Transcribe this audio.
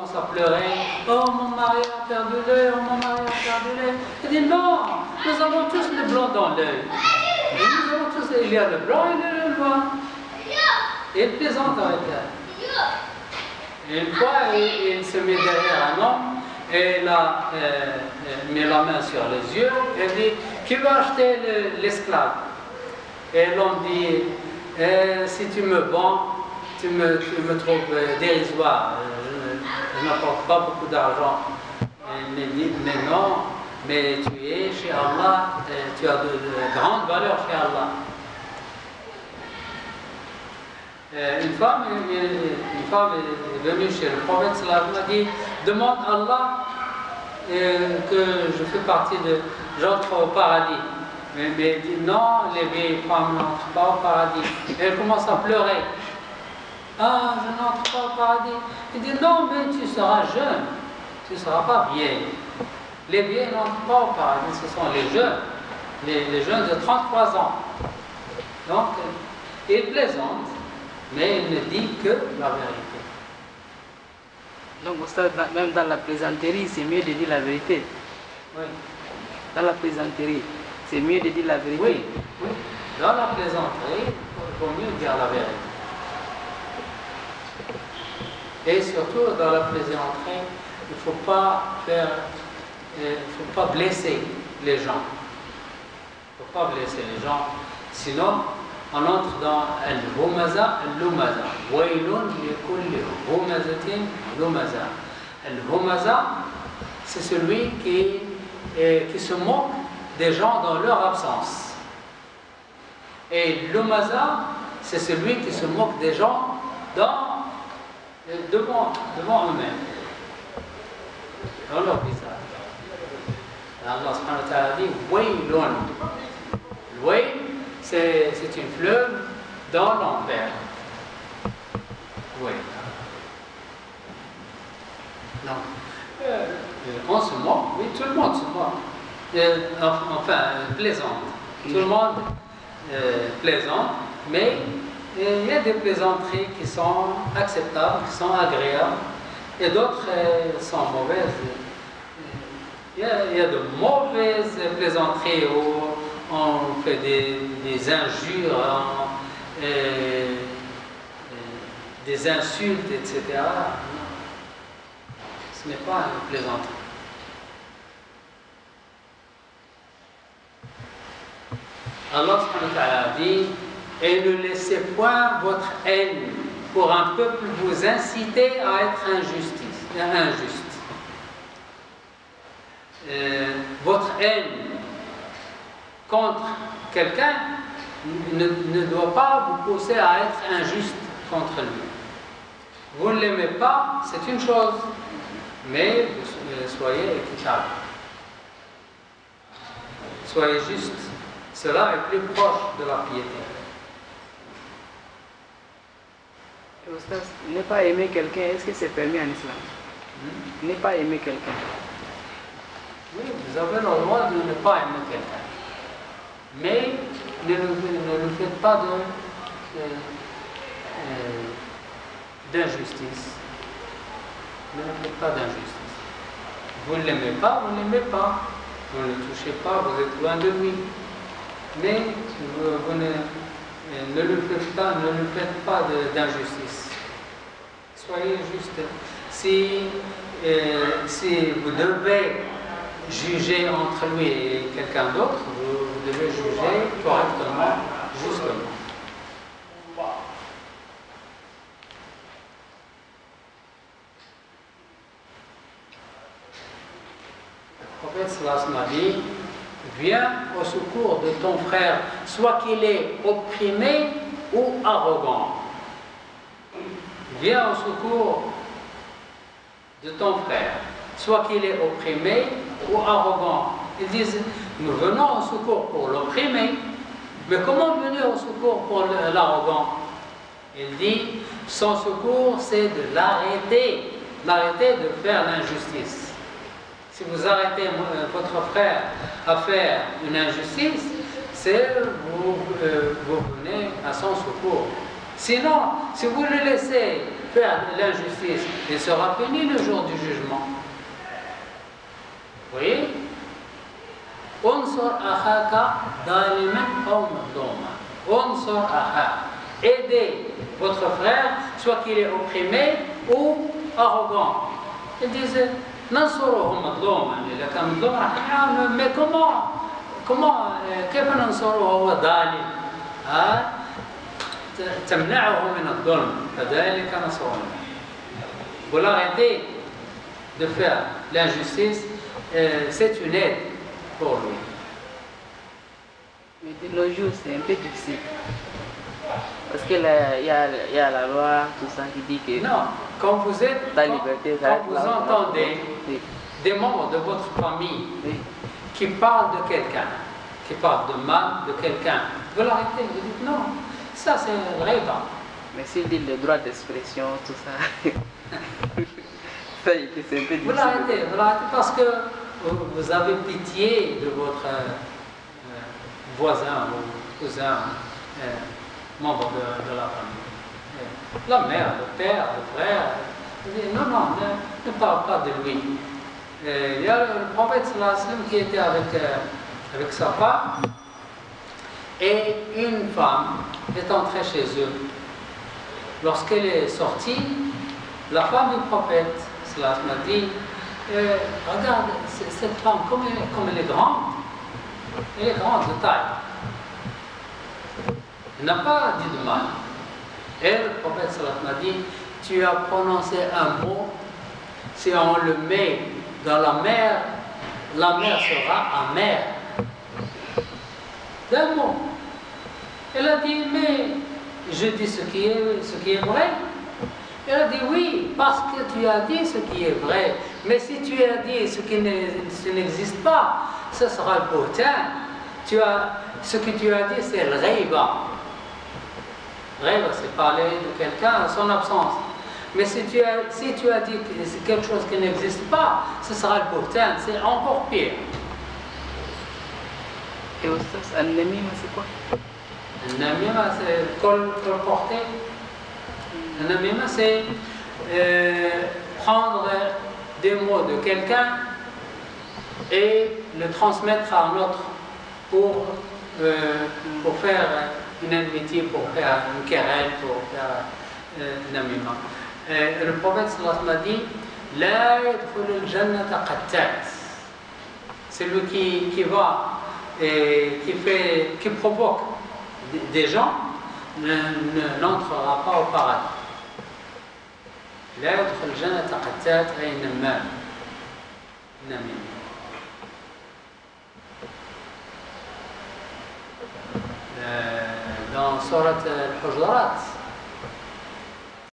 commence à pleurer. Oh, mon mari a perdu l'œil, oh, mon mari a perdu l'œil. Il dit non, nous avons tous le blanc dans l'œil. Nous avons tous, il y a le blanc et le noir. Et il plaisante avec elle. Et une fois, il se met derrière un homme et il met la main sur les yeux et dit qui va acheter l'esclave? Et l'homme dit si tu me vends, tu me trouves dérisoire, je n'apporte pas beaucoup d'argent. Il dit mais non, mais tu es chez Allah, tu as de grandes valeurs chez Allah. Une femme est venue chez le prophète, elle m'a dit demande à Allah que je fais partie j'entre au paradis. Mais elle dit non, les vieilles femmes n'entrent pas au paradis. Et elle commence à pleurer. Ah, je n'entre pas au paradis. Il dit non, mais tu seras jeune, tu ne seras pas vieille. Les vieilles n'entrent pas au paradis, ce sont les jeunes de 33 ans. Donc, il plaisante, mais il ne dit que la vérité. Donc, même dans la plaisanterie, c'est mieux de dire la vérité. Oui. Dans la plaisanterie, c'est mieux de dire la vérité. Oui, oui. Dans la plaisanterie, il vaut mieux dire la vérité. Et surtout, dans la plaisanterie, il ne faut pas blesser les gens. Il ne faut pas blesser les gens. Sinon, on entre dans al-humaza, al-lumaza. Waylun likulli humazatin lumaza. Al-humaza, c'est celui qui se moque des gens dans leur absence. Et l'umaza, c'est celui qui se moque des gens devant eux-mêmes, dans leur visage. Allah subhanahu wa ta'ala dit waylun. Wayl, c'est une fleuve dans l'enfer. Oui. Non. On se moque, oui, tout le monde se moque. Enfin, plaisante. Tout le monde plaisante, mais il y a des plaisanteries qui sont acceptables, qui sont agréables, et d'autres sont mauvaises. Il y a de mauvaises plaisanteries où on fait des injures, des insultes, etc. Non. Ce n'est pas une plaisanterie. Allah subhanahu wa ta'ala dit et ne laissez point votre haine pour un peuple vous inciter à être injuste. Votre haine contre quelqu'un ne doit pas vous pousser à être injuste contre lui. Vous ne l'aimez pas, c'est une chose, mais soyez équitable. Soyez juste. Cela est plus proche de la piété. Ne pas aimer quelqu'un, est-ce que c'est permis en islam? Ne pas aimer quelqu'un. Oui, vous avez le droit de ne pas aimer quelqu'un. Mais ne le faites pas d'injustice. Ne le faites pas d'injustice. Vous ne l'aimez pas, vous ne l'aimez pas. Vous ne le touchez pas, vous êtes loin de lui. Mais vous ne le faites pas d'injustice. Soyez juste. Si vous devez juger entre lui et quelqu'un d'autre, vous devez juger correctement, justement. Le prophète sallallahu alayhi wa sallam dit viens au secours de ton frère, soit qu'il est opprimé ou arrogant. Viens au secours de ton frère, soit qu'il est opprimé ou arrogant. Ils disent, nous venons au secours pour l'opprimé, mais comment venir au secours pour l'arrogant? Il dit, son secours, c'est de l'arrêter de faire l'injustice. Si vous arrêtez votre frère à faire une injustice, c'est vous venez à son secours. Sinon, si vous le laissez faire l'injustice, il sera puni le jour du jugement. Vous voyez? Unsur akhaka daliman aw mazluman. Unsur akhaka. Aidez votre frère, soit qu'il est opprimé ou arrogant. Ils disent ننصره مظلوما إذا كان مظلوم راح نعاون mais comment كيف ننصره وهو ظالم؟ تمنعه من الظلم كذلك نصره. Vous l'arrêtez de faire l'injustice, c'est une aide pour lui. Mais de nos jours, c'est un peu difficile. Parce qu'il y a la loi, tout ça qui dit que... Non, quand vous êtes... La liberté, quand vous entendez oui. des membres de votre famille Oui. qui parlent de quelqu'un, qui parlent de mal de quelqu'un, vous l'arrêtez, vous dites non, ça c'est riba. Mais s'il dit le droit d'expression, tout ça, ça c'est un peu difficile. Vous l'arrêtez parce que vous avez pitié de votre voisin ou cousin, membre de la famille. La mère, le père, le frère, non, ne parle pas de lui. Il y a le prophète sallallahu alayhi wa sallam qui était avec sa femme et une femme est entrée chez eux. Lorsqu'elle est sortie, la femme du prophète sallallahu alayhi wa sallam a dit regarde, cette femme, comme elle est grande, elle est grande de taille. Elle n'a pas dit de mal. Et le prophète sallallahu alayhi wa sallam a dit tu as prononcé un mot, si on le met dans la mer sera amère. D'un mot. Elle a dit, mais je dis ce qui est vrai. Elle a dit, oui, parce que tu as dit ce qui est vrai. Mais si tu as dit ce qui n'existe pas, ce sera le boutin. Ce que tu as dit, c'est le riba. Riba, c'est parler de quelqu'un en son absence. Mais si tu as dit que c'est quelque chose qui n'existe pas, ce sera le boutin, c'est encore pire. Et aussi, un namima, c'est quoi? Un namima, c'est colporter. Un namima, c'est prendre des mots de quelqu'un et le transmettre à un autre pour faire une amitié, pour faire une querelle, pour faire un namima. Le prophète sallallahu alayhi wa sallam a dit La yadkhulu al-jannata qattat. Celui qui va et qui provoque des gens n'entrera pas au paradis. La yadkhulu al-jannata qattat ay namam. Dans Surat al-Hujurat,